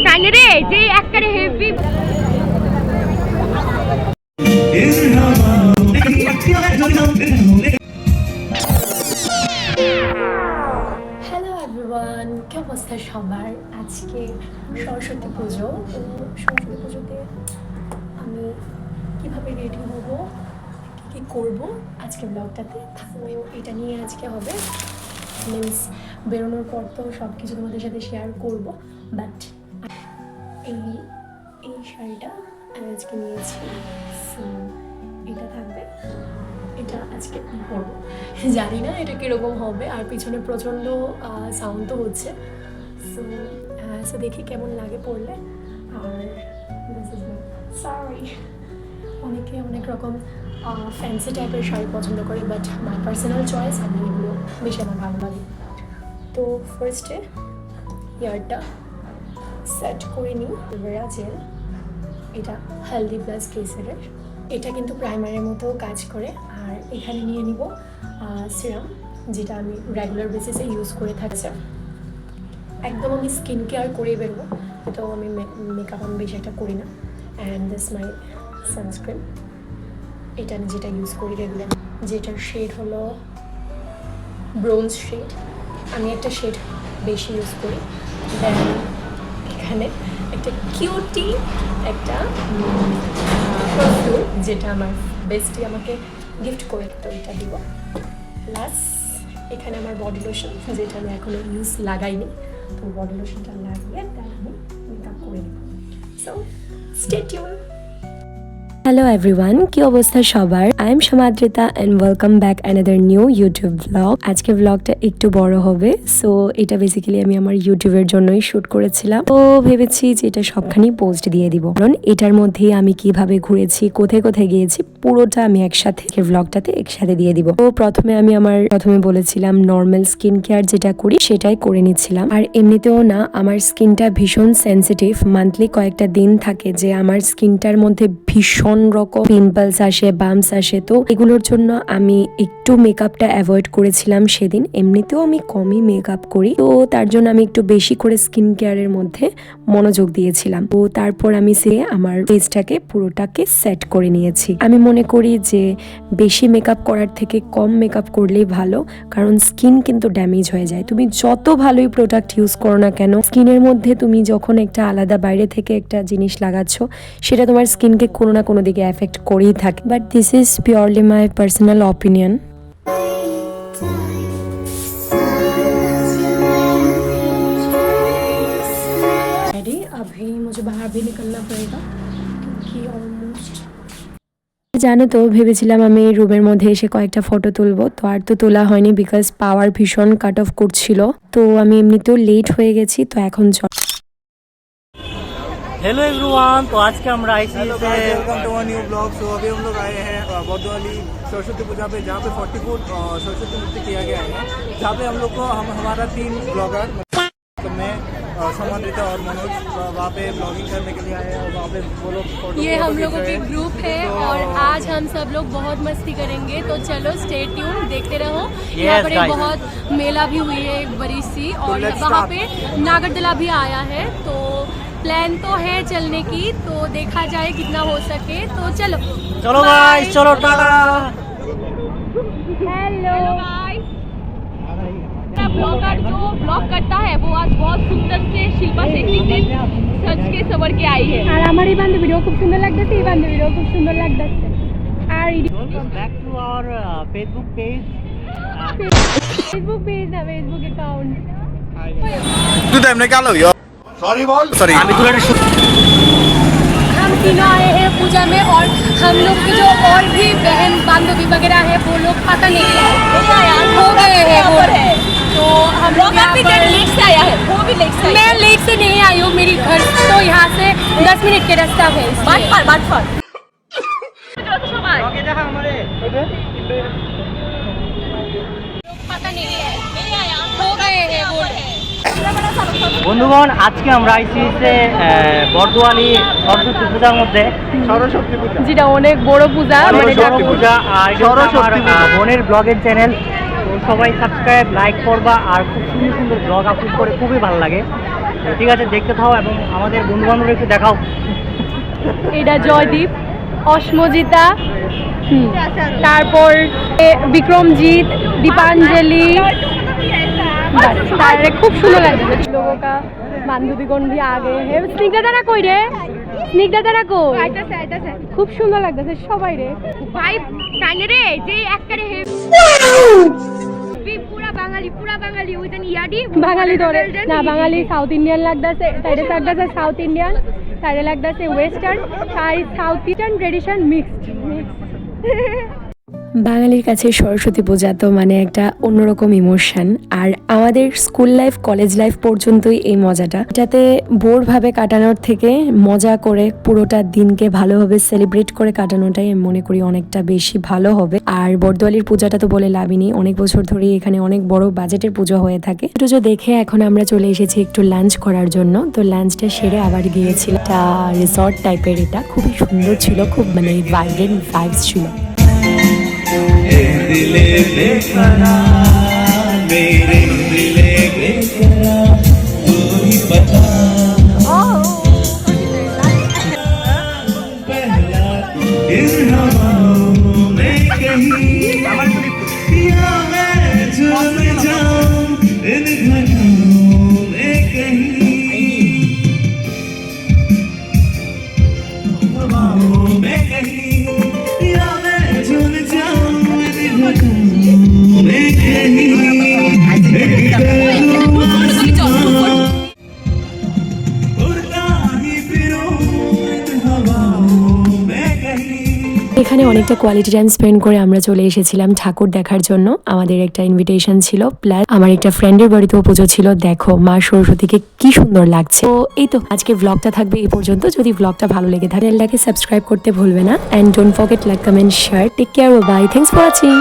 কানে রে যে একবারে হেভি। হ্যালো এভরিওয়ান, কি অবস্থা সবার? আজকে সরস্বতী পুজো। তো সরস্বতী পুজোতে আমি কীভাবে রেডি হব, কী করবো আজকে ব্লগটাতে থাকবে, এটা নিয়ে আজকে হবে। মিন্স বেরোনোর পর তো সব কিছু তোমাদের সাথে শেয়ার করব, বাট এই শাড়িটা আমি আজকে নিয়েছি, সো এটা থাকবে, এটা আজকে পরবো। জানি না এটা কীরকম হবে, আর পিছনে প্রচণ্ড সাউন্ড তো হচ্ছে, সো দেখি কেমন লাগে পরলে। আর সরি, অনেকে অনেক রকম ফ্যান্সি টাইপের শাড়ি পছন্দ করে, বাট মাই পার্সোনাল চয়েস, আমি এগুলো বেশি আমার ভালো লাগে। তো ফার্স্টে ইয়ারটা সেট করে নিই। এলভেরা জেল, এটা হেলদি প্লাস কেসারের, এটা কিন্তু প্রাইমারের মতো কাজ করে। আর এখানে নিয়ে নিব সিরাম, যেটা আমি রেগুলার বেসিসে ইউজ করে থাকছি। একদম আমি স্কিন কেয়ার করেই বেরোবো, তো আমি মেকআপ আমি বেশি একটা করি না। অ্যান্ড দিস মাই সানস্ক্রিন, এটা আমি যেটা ইউজ করি রেগুলার, যেটার শেড হলো ব্রোঞ্জ শেড। আমি একটা শেড বেশি ইউজ করি। দেন এখানে একটা কিউটি একটা পারফিউম, যেটা আমার বেস্টি আমাকে গিফট করে, তো এটা দিব। প্লাস এখানে আমার বডি লোশন, যেটা আমি এখনো ইউজ লাগাইনি, তো বডি লোশনটা লাগিয়ে তার আমি মেকআপ করে নেব। So stay tuned. Hello everyone, কি অবস্থা সবার? I am Samadrita and welcome back another new YouTube vlog. আজকে ব্লগটা একটু বড় হবে, সো এটা বেসিক্যালি আমি আমার ইউটিউবের জন্যই শ্যুট করেছিলাম। তো ভেবেছি যে এটা সবখানেই পোস্ট দিয়ে দিব, কারণ এটার মধ্যে আমি কিভাবে ঘুরেছি, কোথায় কোথায় গিয়েছি, পুরোটা আমি একসাথে ব্লগটাতে একসাথে দিয়ে দিব। তো প্রথমে বলেছিলাম নর্মাল স্কিন কেয়ার যেটা করি সেটাই করে নিচ্ছিলাম। আর এমনিতেও না, আমার স্কিনটা ভীষণ সেন্সিটিভ। মান্থলি কয়েকটা দিন থাকে যে আমার স্কিনটার মধ্যে ভীষণ রকম পিম্পলস আসে, বাম্পস আসে, তো এগুলোর জন্য আমি একটু মেকআপটা অ্যাভয়েড করেছিলাম সেদিন। এমনিতেও আমি কমই মেকআপ করি, তো তার জন্য আমি একটু বেশি করে স্কিন কেয়ারের মধ্যে মনোযোগ দিয়েছিলাম। তো তারপর আমি আমার ফেসটাকে পুরোটাকে সেট করে নিয়েছি। আমি মনে করি যে বেশি মেকআপ করার থেকে কম মেকআপ করলেই ভালো, কারণ স্কিন কিন্তু ড্যামেজ হয়ে যায়। তুমি যত ভালোই প্রোডাক্ট ইউজ করো না কেন, স্কিনের মধ্যে তুমি যখন একটা আলাদা বাইরে থেকে একটা জিনিস লাগাচ্ছ, সেটা তোমার স্কিনকে কোনো না কোনো দিকে এফেক্ট করেই থাকে। But this is purely my personal opinion. अभी मुझे बाहर भी निकलना पड़ेगा क्योंकि ऑलमोस्ट জানো তো, ভেবেছিলাম আমি রুমের মধ্যে এসে কয়েকটা ফটো তুলবো, তো আর তো তোলা হয়নি বিকজ পাওয়ার ভীষণ কাট অফ করছিল। তো আমি এমনিতেও লেট হয়ে গেছি, তো এখন हेलो एवरीवन, तो आज के हम welcome to a new vlog. So अभी हम लोग आए हैं बरदौली सरस्वती पूजा पे, जहाँ पे 40 फुट सरस्वती मूर्ति किया गया है, जहाँ पे हम लोग को हमारा 3 ब्लॉगर में समाद्रिता और मनोज वहाँ पे ब्लॉगिंग करने के लिए आए हैं। और वहाँ पे वो लोग ये हम लोगों के ग्रुप है, और आज हम सब लोग बहुत मस्ती करेंगे, तो चलो स्टे ट्यून, देखते रहो। यहाँ पर बहुत मेला भी हुई है एक बड़ी सी, और वहाँ पे नागरदला भी आया है, तो प्लान तो है चलने की, तो देखा जाए कितना हो सके। तो चलो चलो गाइस, चलो टाटा। हेलो गाइस, ब्लॉगर जो ब्लॉग करता है वो आज बहुत सुंदर से शिल्पा शेट्टी से सज के सवर के आई है, और हमारी বান্ধবীও খুব সুন্দর লাগতেছে, এই বান্ধবীও খুব সুন্দর লাগতেছে। আর welcome back to our Facebook page ना फेसबुक अकाउंट। तू तुमने क्या लो यार? सॉरी बोल, सॉरी। हम तीनों आए हैं पूजा में, और हम लोग के जो और भी बहन बांधवी वगैरह है वो लोग पता नहीं हो गए हैं वो, तो हम लोग लेट से आया है, वो भी लेट से। मैं लेट से नहीं आई हूँ, मेरी घर तो यहाँ से 10 मिनट के रास्ता है। बात पर पता नहीं हो गए हैं वो। বন্ধুগণ, আজকে আমরা আইছি বরদোয়ালি সরস্বতী পূজার মধ্যে, সরস্বতী পূজা যেটা অনেক বড় পূজা, মানে বড় পূজা। আর আমার বোনের ব্লগের চ্যানেল, তো সবাই সাবস্ক্রাইব লাইক করবা, আর খুব সুন্দর সুন্দর ব্লগ আপলোড করে খুবই ভালো লাগে। তো ঠিক আছে, দেখতে থাও এবং আমাদের বন্ধু বান্ধব একটু দেখাও। এটা জয়দীপ, অস্মজিতা, তারপর বিক্রমজিৎ, দীপাঞ্জলি, তার খুব সুন্দর লাগছে। लोगों का বান্ধবীগণ ভি আগে হে। স্নিগ্ধা তারা কই রে? স্নিগ্ধা তারা কই? আইতাছে খুব সুন্দর লাগতেছে সবাই রে। ভাই কানে রে যে একবারে হে পুরা বাঙালি ওইখানে ইয়াডি বাঙালি ধরে না, বাঙালি সাউথ ইন্ডিয়ান লাগতেছে, তাইরে লাগতেছে সাউথ ইন্ডিয়ান, তাইরে লাগতেছে ওয়েস্টার্ন, তাই সাউথ ইস্টার্ন ট্রেডিশন মিক্সড। বাঙালির কাছে সরস্বতী পূজা তো মানে একটা অন্যরকম ইমোশন। আর আমাদের স্কুল লাইফ কলেজ লাইফ পর্যন্তই এই মজাটা, এটাতে বোরভাবে কাটানোর থেকে মজা করে পুরোটা দিনকে ভালোভাবে সেলিব্রেট করে কাটানোটাই আমি মনে করি অনেকটা বেশি ভালো হবে। আর বরদোয়ালির পূজাটা তো বলে লাভই নেই, অনেক বছর ধরেই এখানে অনেক বড় বাজেটের পুজো হয়ে থাকে। পুজো দেখে এখন আমরা চলে এসেছি একটু লাঞ্চ করার জন্য। তো লাঞ্চটা সেরে আবার গিয়েছিল একটা রিসর্ট টাইপের, এটা খুবই সুন্দর ছিল, খুব মানে ভাইব্রেন্ট ভাইবস ছিল। दिले बेकरार मेरे दिले बेकरार तू ही बता पहला इन हवाओं में कहीं या मैं झूम जाऊं इन घटाओं में कहीं हवाओं में कहीं या मैं झूम जाऊं এখানে অনেকটা কোয়ালিটি টাইম স্পেন্ড করে আমরা চলে এসেছিলাম ঠাকুর দেখার জন্য। আমাদের একটা ইনভিটেশন ছিল, প্লাস আমার একটা ফ্রেন্ডের বাড়িতেও পুজো ছিল। দেখো মা সরস্বতীকে কি সুন্দর লাগছে। তো এই তো আজকে ব্লগটা থাকবে এই পর্যন্ত। যদি ব্লগটা ভালো লেগে থাকে চ্যানেলটাকে সাবস্ক্রাইব করতে ভুলবে না, and don't forget like, comment, share. Take care, bye, thanks for watching.